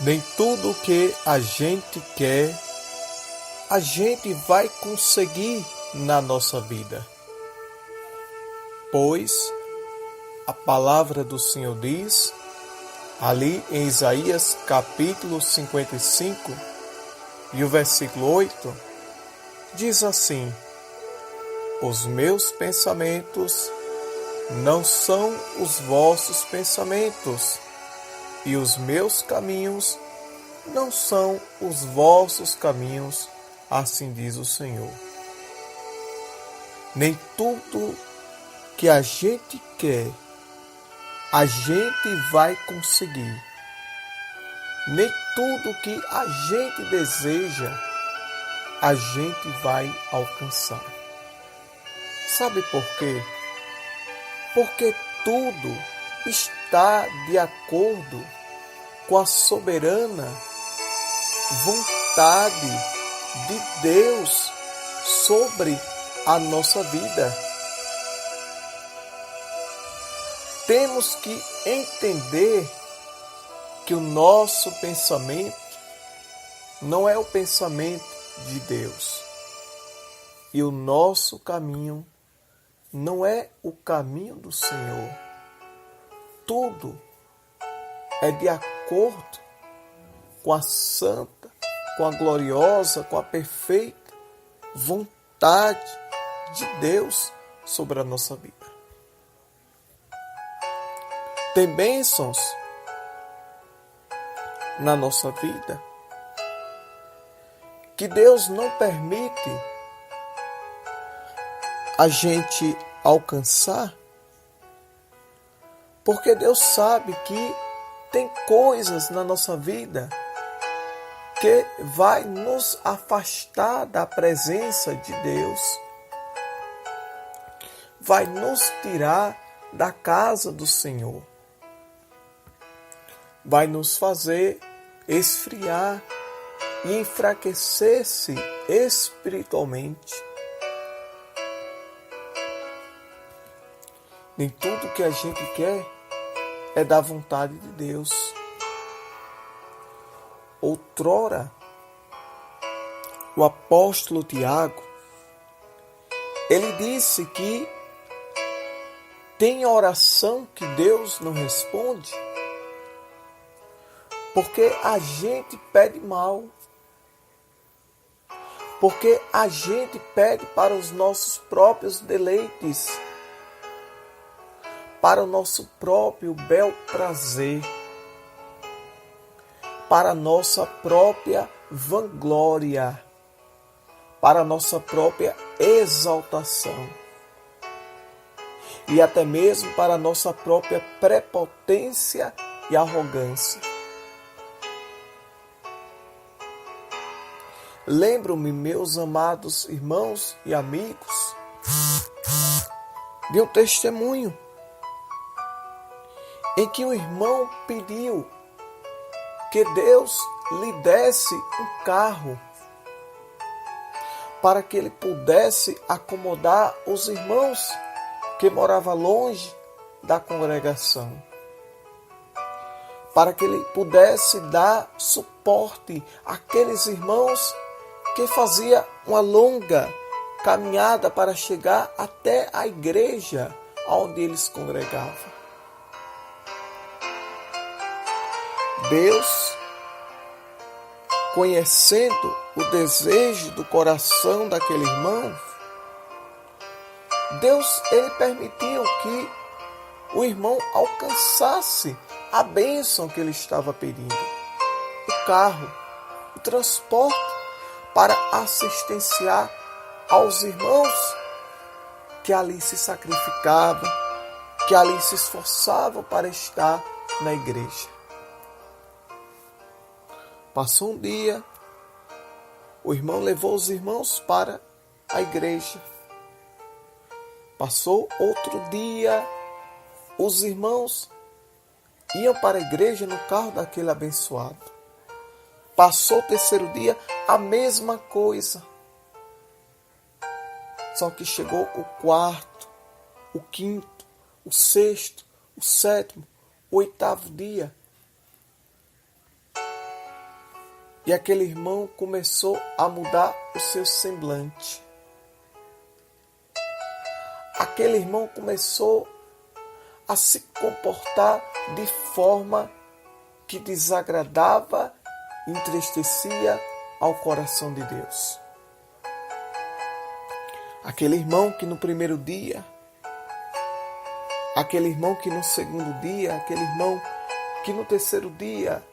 Nem tudo que a gente quer, a gente vai conseguir na nossa vida. Pois a palavra do Senhor diz, ali em Isaías capítulo 55, e o versículo 8, diz assim: os meus pensamentos não são os vossos pensamentos, e os meus caminhos não são os vossos caminhos, assim diz o Senhor. Nem tudo que a gente quer, a gente vai conseguir. Nem tudo que a gente deseja, a gente vai alcançar. Sabe por quê? Porque tudo está de acordo com a soberana vontade de Deus sobre a nossa vida. Temos que entender que o nosso pensamento não é o pensamento de Deus. E o nosso caminho não é o caminho do Senhor. Tudo é de acordo com a santa, com a gloriosa, com a perfeita vontade de Deus sobre a nossa vida. Tem bênçãos na nossa vida que Deus não permite a gente alcançar, porque Deus sabe que tem coisas na nossa vida que vai nos afastar da presença de Deus, vai nos tirar da casa do Senhor, vai nos fazer esfriar e enfraquecer-se espiritualmente. Nem tudo que a gente quer é da vontade de Deus. Outrora, o apóstolo Tiago, ele disse que tem oração que Deus não responde, porque a gente pede mal, porque a gente pede para os nossos próprios deleites, para o nosso próprio bel prazer, para a nossa própria vanglória, para a nossa própria exaltação e até mesmo para a nossa própria prepotência e arrogância. Lembro-me, meus amados irmãos e amigos, de um testemunho em que o irmão pediu que Deus lhe desse um carro para que ele pudesse acomodar os irmãos que moravam longe da congregação, para que ele pudesse dar suporte àqueles irmãos que faziam uma longa caminhada para chegar até a igreja onde eles congregavam. Deus, conhecendo o desejo do coração daquele irmão, Deus, ele permitiu que o irmão alcançasse a bênção que ele estava pedindo. O carro, o transporte para assistenciar aos irmãos que ali se sacrificavam, que ali se esforçavam para estar na igreja. Passou um dia, o irmão levou os irmãos para a igreja. Passou outro dia, os irmãos iam para a igreja no carro daquele abençoado. Passou o terceiro dia, a mesma coisa. Só que chegou o quarto, o quinto, o sexto, o sétimo, o oitavo dia. E aquele irmão começou a mudar o seu semblante. Aquele irmão começou a se comportar de forma que desagradava e entristecia ao coração de Deus. Aquele irmão que no primeiro dia, aquele irmão que no segundo dia, aquele irmão que no terceiro dia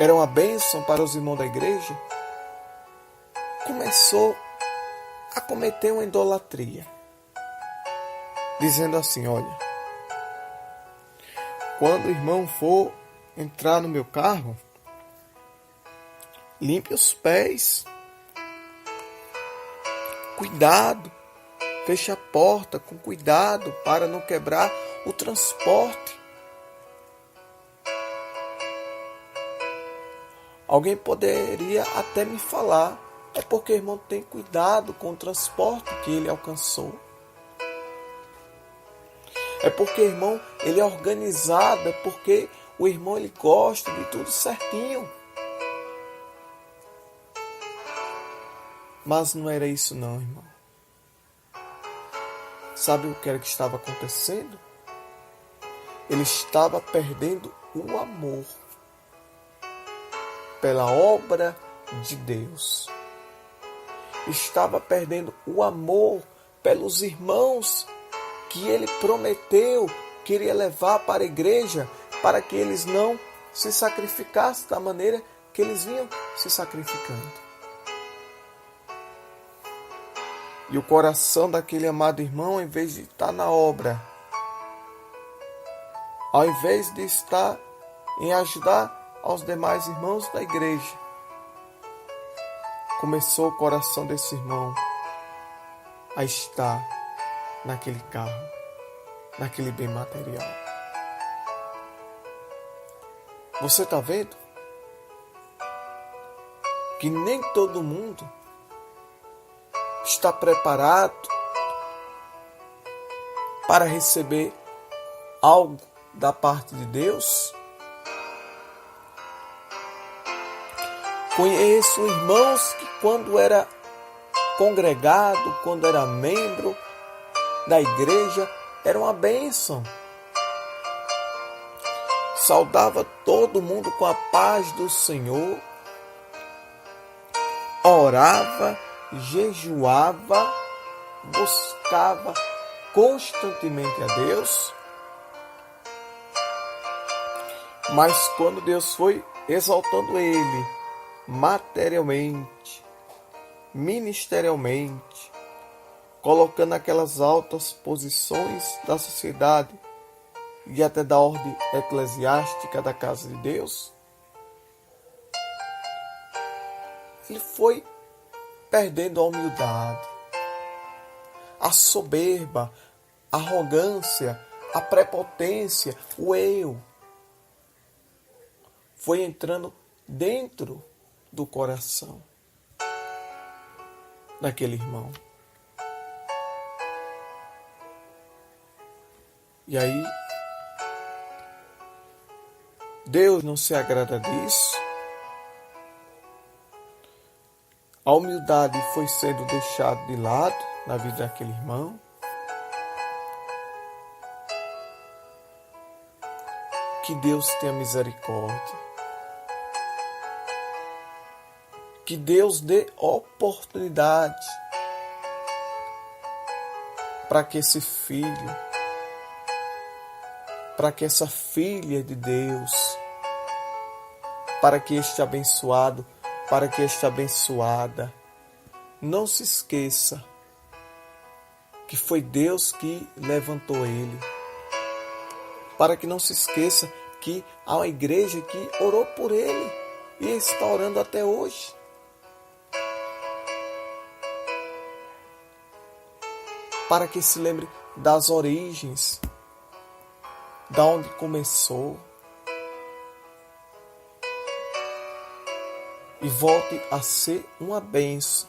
era uma bênção para os irmãos da igreja, começou a cometer uma idolatria, dizendo assim: olha, quando o irmão for entrar no meu carro, limpe os pés, cuidado, feche a porta com cuidado para não quebrar o transporte. Alguém poderia até me falar: é porque o irmão tem cuidado com o transporte que ele alcançou. É porque o irmão ele é organizado, é porque o irmão ele gosta de tudo certinho. Mas não era isso não, irmão. Sabe o que era que estava acontecendo? Ele estava perdendo o amor pela obra de Deus. Estava perdendo o amor pelos irmãos que ele prometeu que iria levar para a igreja, para que eles não se sacrificassem da maneira que eles vinham se sacrificando. E o coração daquele amado irmão, ao invés de estar na obra, ao invés de estar em ajudar aos demais irmãos da igreja, começou o coração desse irmão a estar naquele carro, naquele bem material. Você está vendo que nem todo mundo está preparado para receber algo da parte de Deus? Conheço irmãos que quando era congregado, quando era membro da igreja, era uma bênção. Saudava todo mundo com a paz do Senhor. Orava, jejuava, buscava constantemente a Deus. Mas quando Deus foi exaltando ele materialmente, ministerialmente, colocando aquelas altas posições da sociedade e até da ordem eclesiástica da casa de Deus, ele foi perdendo a humildade, a soberba, a arrogância, a prepotência, o eu. Foi entrando dentro do coração daquele irmão. E aí, Deus não se agrada disso. A humildade foi sendo deixada de lado na vida daquele irmão. Que Deus tenha misericórdia. Que Deus dê oportunidade para que esse filho, para que essa filha de Deus, para que este abençoado, para que esta abençoada não se esqueça que foi Deus que levantou ele. Para que não se esqueça que há uma igreja que orou por ele e está orando até hoje. Para que se lembre das origens, da onde começou, e volte a ser uma bênção.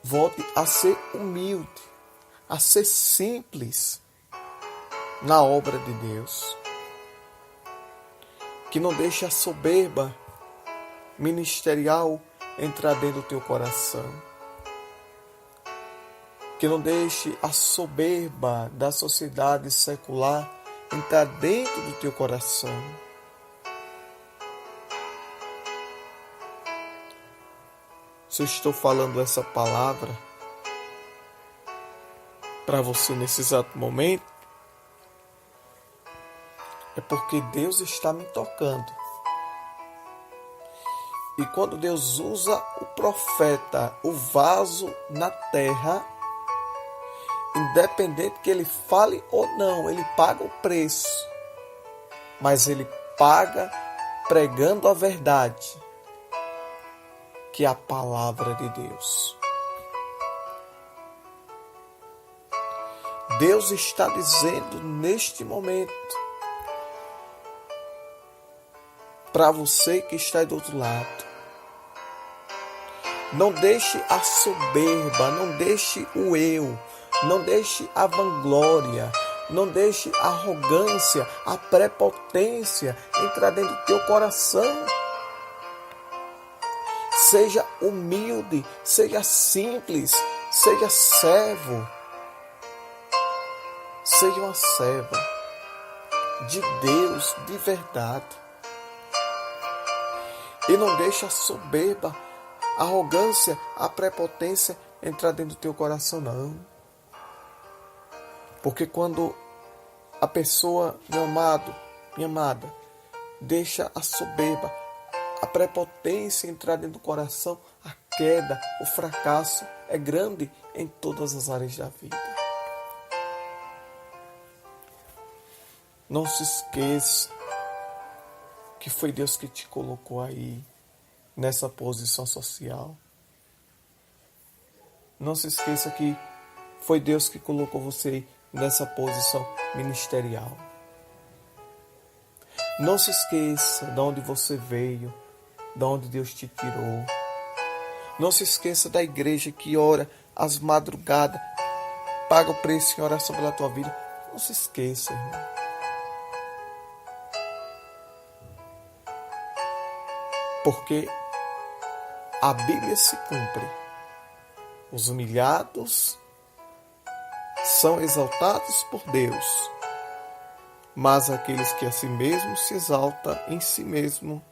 Volte a ser humilde, a ser simples na obra de Deus. Que não deixe a soberba ministerial entrar dentro do teu coração. Que não deixe a soberba da sociedade secular entrar dentro do teu coração. Se eu estou falando essa palavra para você nesse exato momento, é porque Deus está me tocando. E quando Deus usa o profeta, o vaso na terra, independente que ele fale ou não, ele paga o preço. Mas ele paga pregando a verdade, que é a palavra de Deus. Deus está dizendo neste momento para você que está do outro lado: não deixe a soberba, não deixe o eu, não deixe a vanglória, não deixe a arrogância, a prepotência entrar dentro do teu coração. Seja humilde, seja simples, seja servo. Seja uma serva de Deus de verdade. E não deixe a soberba, a arrogância, a prepotência entrar dentro do teu coração, não. Porque quando a pessoa, meu amado, minha amada, deixa a soberba, a prepotência entrar dentro do coração, a queda, o fracasso é grande em todas as áreas da vida. Não se esqueça que foi Deus que te colocou aí, nessa posição social. Não se esqueça que foi Deus que colocou você nessa posição ministerial. Não se esqueça de onde você veio, de onde Deus te tirou. Não se esqueça da igreja que ora às madrugadas, paga o preço em oração pela tua vida. Não se esqueça, irmão. Porque a Bíblia se cumpre. Os humilhados são exaltados por Deus, mas aqueles que a si mesmos se exaltam em si mesmo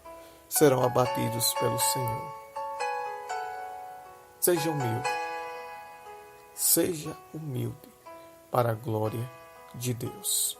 serão abatidos pelo Senhor. Seja humilde. Seja humilde para a glória de Deus.